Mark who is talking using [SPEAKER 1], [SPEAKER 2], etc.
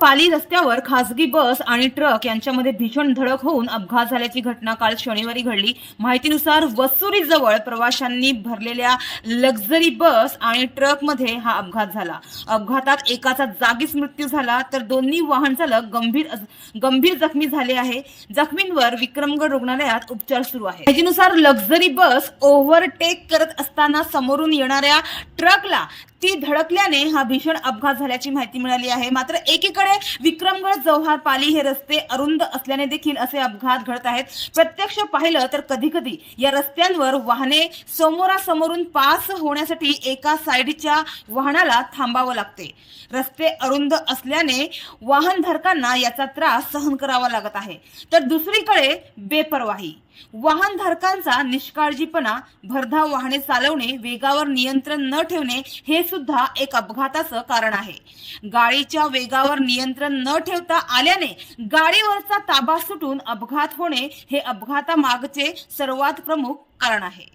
[SPEAKER 1] पाली रस्त्यावर खासगी बस आणि ट्रक यांच्यामध्ये भीषण धडक होऊन अपघात झाल्याची घटना काल शनिवारी घडली। माहितीनुसार वसुरी जवळ प्रवाशांनी भरलेल्या लक्झरी बस आणि ट्रकमध्ये हा अपघात झाला। अपघातात एकाचा जागीच मृत्यू झाला तर दोन्ही वाहन चालक गंभीर जखमी झाले आहे। जखमींवर विक्रमगड रुग्णालयात उपचार सुरू आहे। माहितीनुसार लक्झरी बस ओव्हरटेक करत असताना समोरून येणाऱ्या ट्रकला ती धडकल्याने हा भीषण अपघात झाल्याची माहिती मिळाली आहे। मात्र एकीकडे विक्रमगड जव्हार पाली हे रस्ते अरुंद असल्याने देखील असे अपघात घडत आहेत। प्रत्यक्ष पाहिलं तर कधी कधी या रस्त्यांवर वाहने समोरासमोरून पास होण्यासाठी एका साइडच्या वाहनाला थांबावं लागते। रस्ते अरुंद असल्याने वाहनधारकांना याचा त्रास सहन करावा लागत आहे। तर दुसरीकडे बेपरवाही वाहनधारकांचा निष्काळजीपणा, भरधाव वाहने चालवणे, वेगावर नियंत्रण न ठेवणे हे सुद्धा एक अपघाताचं कारण आहे। गाडीच्या वेगावर नियंत्रण न ठेवता आल्याने गाडीवरचा ताबा सुटून अपघात होणे हे अपघातामागचे सर्वात प्रमुख कारण आहे।